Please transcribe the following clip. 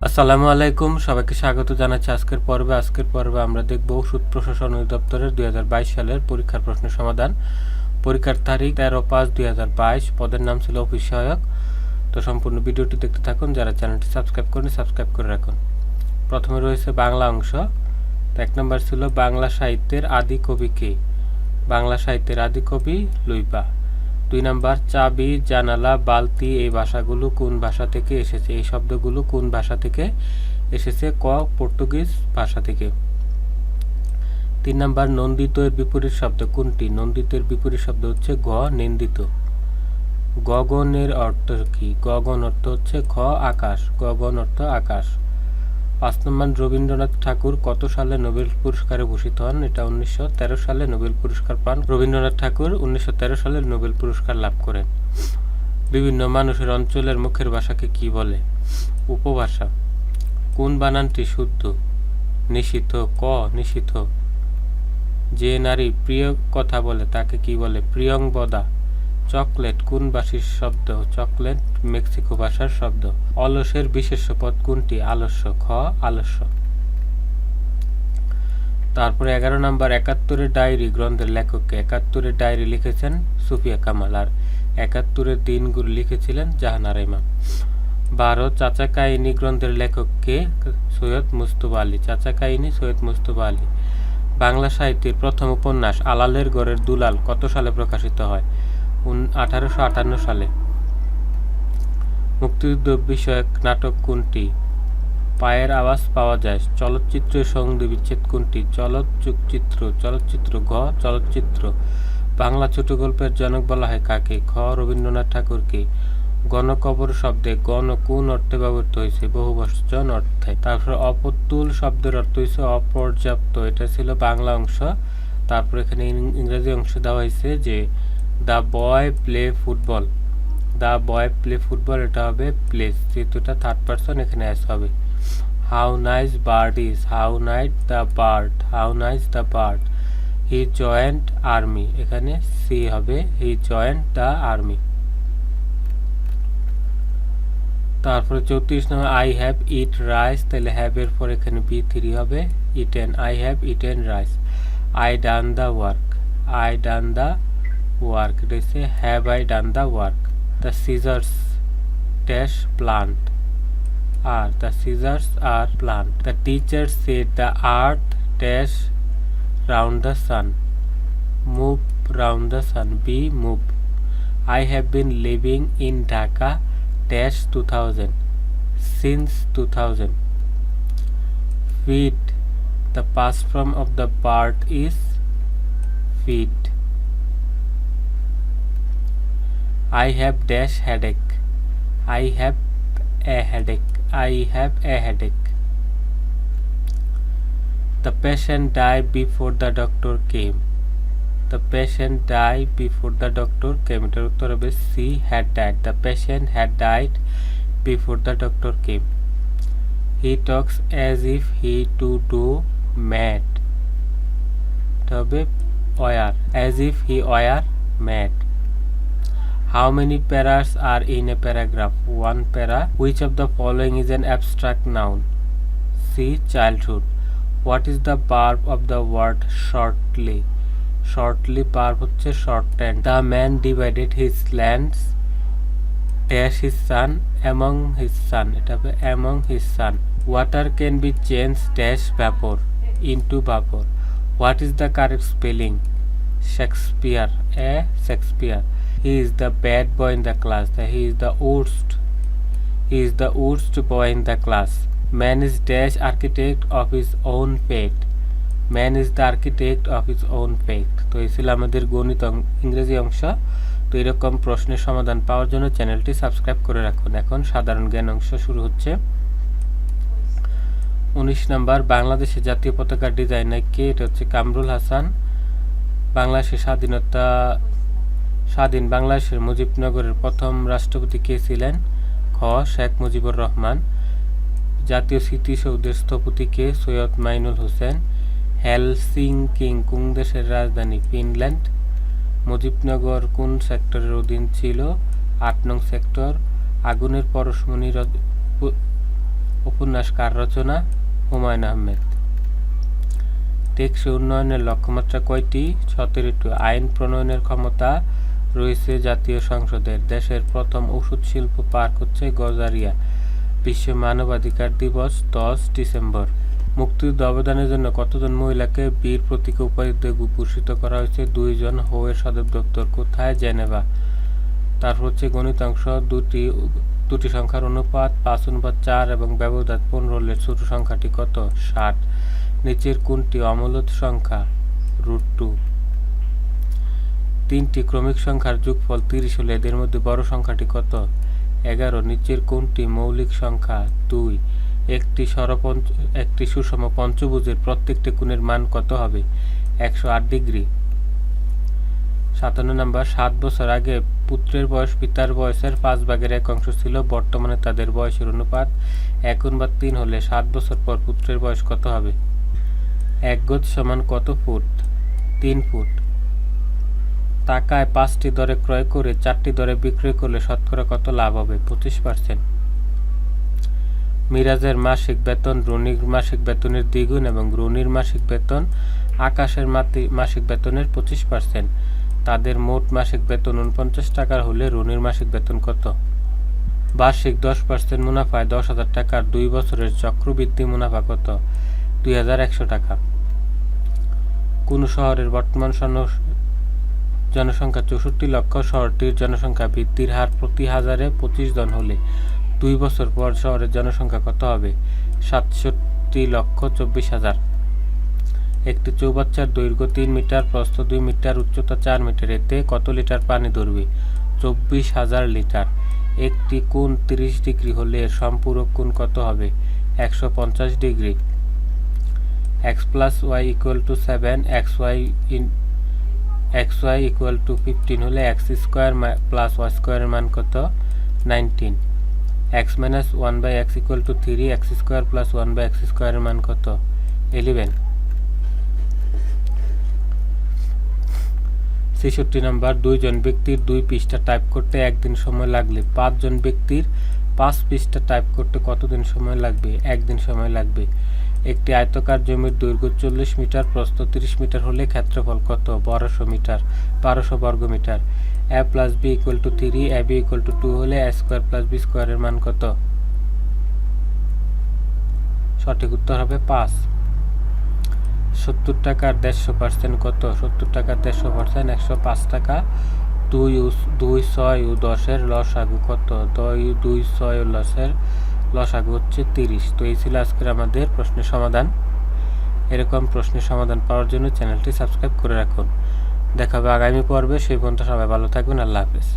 আসসালামু আলাইকুম, সবাইকে স্বাগত জানাচ্ছি আজকের পর্বে আমরা দেখব ওষুধ প্রশাসন অধিদপ্তরের 2022 সালের পরীক্ষার প্রশ্নের সমাধান। পরীক্ষার তারিখ 13/5/2022। পদের নাম ছিল অফিস সহায়ক। তো সম্পূর্ণ ভিডিওটি দেখতে থাকুন। যারা চ্যানেলটি সাবস্ক্রাইব করেন সাবস্ক্রাইব করে রাখুন। প্রথমে রয়েছে বাংলা অংশ। তো 1 নম্বর ছিল বাংলা সাহিত্যের আদি কবি কে? বাংলা সাহিত্যের আদি কবি লুইপা। 2 নাম্বার চাবি, জানালা, বালতি এই ভাষাগুলো কোন ভাষা থেকে এসেছে? এই শব্দগুলো কোন ভাষা থেকে এসেছে? ক পর্তুগিজ ভাষা থেকে। 3 নাম্বার নন্দিত এর বিপরীত শব্দ কোনটি? নন্দিত এর বিপরীত শব্দ হচ্ছে গ নিন্দিত। গগনের অর্থ কি? গগন অর্থ হচ্ছে খ আকাশ। গগন অর্থ আকাশ। 5 নম্বর রবীন্দ্রনাথ ঠাকুর কত সালে নোবেল পুরস্কারে ভূষিত হন? এটা 1913 সালে নোবেল পুরস্কার পান রবীন্দ্রনাথ ঠাকুর। 1913 সালে নোবেল পুরস্কার লাভ করেন। বিভিন্ন মানুষের অঞ্চলের মুখের ভাষাকে কি বলে? উপভাষা। কোন বানানটি শুদ্ধ? নিষিদ্ধ। ক নিষিদ্ধ। যে নারী প্রিয় কথা বলে তাকে কি বলে? প্রিয়ংবদা। চকলেট কোন ভাষার শব্দ? চকলেট মেক্সিকো ভাষার শব্দ। অলসের বিশেষ্য পদ কোনটি? আলস্য। খ আলস্য। তারপরে 11 নম্বর 71-এর ডায়েরি গ্রন্থের লেখককে? 71-এর ডায়েরি লিখেছেন সুফিয়া কামাল, আর 71-এর দিনগুলো লিখেছিলেন জাহানারা ইমাম। 12 চাচা কাহিনী গ্রন্থের লেখককে? সৈয়দ মুজতবা আলী। চাচা কাহিনী সৈয়দ মুজতবা আলী। বাংলা সাহিত্যের প্রথম উপন্যাস আলালের ঘরের দুলাল কত সালে প্রকাশিত হয়? 1858 সালে। মুক্তিযুদ্ধ বিষয়ক নাটক কোনটি? পায়ের আওয়াজ পাওয়া যায়। চলচ্চিত্রের সন্ধি বিচ্ছেদ কোনটি? চলচ্চিত্র। ঘ চলচ্চিত্র। বাংলা ছোট গল্পের জনক বলা হয় কাকে? খ রবীন্দ্রনাথ ঠাকুরকে। গণকবর শব্দে গণ কোন অর্থে ব্যবহৃত হয়েছে? বহুবচন অর্থে। তারপরে অপতুল শব্দের অর্থ হয়েছে অপর্যাপ্ত। এটা ছিল বাংলা অংশ। তারপর এখানে ইংরেজি অংশ দেওয়া হয়েছে যে the boy play football. The boy play football এটা হবে প্লেস, যেহেতু এটা থার্ড পারসন এখানে অ্যাস হবে। How nice bird is. How nice the bird. How nice the bird. He joined army, এখানে সি হবে হি জয়েন্ট দ্য আর্মি। তারপরে 34 নম্বর I have eat rice, তাহলে হ্যাভ এর পর এখানে B3 হবে eaten. I have eaten rice. I done the work. I done the work এটা হচ্ছে have I done the work. The scissors dash plant, আর the scissors are plant. The teacher said the earth dash round the sun. Move round the sun. Be move. I have been living in Dhaka dash 2000 since 2000. Feed. The past form of the verb is feed. I have dash headache. I have a headache. I have a headache. The patient died before the doctor came. The patient died before the doctor came. এটার উত্তর হবে C had died. The patient had died before the doctor came. He talks as if he to do mad. এটা হবে were. As if he were mad. How many paras are in a paragraph? One para. Which of the following is an abstract noun? C childhood. What is the verb of the word shortly? Shortly verb হচ্ছে shortened. The man divided his lands dash his son among his son. এটা হবে among his son. Water can be changed dash vapor into vapor. What is the correct spelling? Shakespeare. A Shakespeare. He is the bad boy in the class. He is the worst. He is the worst boy in the class. Man is dash architect of his own fate. Man is the architect of his own fate. তো এই ছিল আমাদের গণিত ইংরেজি অংশ। তো এরকম প্রশ্নের সমাধান পাওয়ার জন্য চ্যানেলটি সাবস্ক্রাইব করে রাখুন। এখন সাধারণ জ্ঞান অংশ শুরু হচ্ছে। 19 নাম্বার বাংলাদেশের জাতীয় পতাকার ডিজাইনার কে? এটা হচ্ছে কামরুল হাসান। বাংলাদেশের স্বাধীন বাংলাদেশের মুজিবনগরের প্রথম রাষ্ট্রপতি কে ছিলেন? খ শেখ মুজিবুর রহমান। জাতীয় স্মৃতিসৌধের স্থপতি কে? সৈয়দ মাইনুল হোসেন। হেলসিংকি কোন দেশের রাজধানী? ফিনল্যান্ড। মুজিবনগর কোন সেক্টরের অধীন ছিল? 8 নং সেক্টর। আগুনের পরশমণি উপন্যাস কার রচনা? হুমায়ুন আহমেদ। টেকসই উন্নয়নের লক্ষ্যমাত্রা কয়টি? 17টি। আইন প্রণয়নের ক্ষমতা রয়েছে জাতীয় সংসদের। দেশের প্রথম ওষুধ শিল্প পার্ক হচ্ছে গজারিয়া। বিশ্ব মানবাধিকার দিবস 10 ডিসেম্বর। মুক্তিযুদ্ধে অবদানের জন্য কতজন মহিলাকে বীর প্রতীক উপাধিতে ভূষিত করা হয়েছে? 2 জন। হোয়ের সদর দপ্তর কোথায়? জেনেভা। তারপর হচ্ছে গণিতাংশ, দুটি সংখ্যার অনুপাত 5:4 এবং ব্যবধান 15 হলে ছোট সংখ্যাটি কত? 60। নিচের কোনটি অমূলদ সংখ্যা? √2। 3টি ক্রমিক সংখ্যার যোগফল 30 হলে এদের মধ্যে বড় সংখ্যাটি কত? 11। নিচের কোনটি মৌলিক সংখ্যা? 2। একটি সুষম পঞ্চভুজের প্রত্যেকটি কোণের মান কত হবে? 108 ডিগ্রি। 57 নম্বর। 7 বছর আগে পুত্রের বয়স পিতার বয়সের 5/1 ছিল। বর্তমানে তাদের বয়সের অনুপাত 1:3 হলে 7 বছর পর পুত্রের বয়স কত হবে? 1 গজ সমান কত ফুট? 3 ফুট। টাকায় 5টি দরে ক্রয় করে 4টি দরে বিক্রয় করলে শতকরা কত লাভ হবে? 25%। মিরাজের মাসিক বেতন রুনির মাসিক বেতনের দ্বিগুণ এবং রুনির মাসিক বেতন আকাশের মাসিক বেতনের 25%। তাদের মোট মাসিক বেতন 49 টাকার হলে রুনির মাসিক বেতন কত? বার্ষিক 10% মুনাফায় 10,000 টাকার 2 বছরের চক্রবৃদ্ধি মুনাফা কত? 2,100 টাকা। কোন শহরের বর্তমান জনসংখ্যা 64 লক্ষ? শহরটির জনসংখ্যা বৃদ্ধির হার প্রতি হাজারে 25 জন হলে 2 বছর পর শহরের জনসংখ্যা কত হবে? 67,24,000। একটি চৌবাচ্চার দৈর্ঘ্য 3 মিটার, প্রস্থ 2 মিটার, উচ্চতা 4 মিটার। এতে কত লিটার পানি ধরবে? 24,000 লিটার। একটি কোণ 30 ডিগ্রি হলে এর সম্পূরক কোণ কত হবে? 150 ডিগ্রি। x + y = 7, xy = 15 হলে x² + y² এর মান কত? 19। x - 1/x = 3, x² + 1/x² এর মান কত? 11। 66 নম্বর। 2 জন ব্যক্তির 2 পৃষ্ঠা টাইপ করতে 1 দিন সময় লাগলে 5 জন ব্যক্তির 5 পৃষ্ঠা টাইপ করতে কতদিন সময় লাগবে? 1 দিন সময় লাগবে। একটি আয়তাকার জমির দৈর্ঘ্য 40 মিটার, প্রস্থ 30 মিটার হলে ক্ষেত্রফল কত? 1200 বর্গমিটার। a + b = 3, ab = 2 হলে a² + b² এর মান কত? সঠিক উত্তর হবে 5। 70 টাকার 150% কত? 70 টাকার 150% 105 টাকা। 2, 6 ও 10 এর লসাগু কত? 2, 6 ও 10 এর লসাগু হচ্ছে 30। তো এই ছিল আজকের আমাদের প্রশ্নের সমাধান। এরকম প্রশ্নের সমাধান পাওয়ার জন্য চ্যানেলটি সাবস্ক্রাইব করে রাখুন। দেখা হবে আগামী পর্বে। সেই পর্যন্ত সবাই ভালো থাকবেন। আল্লাহ হাফেজ।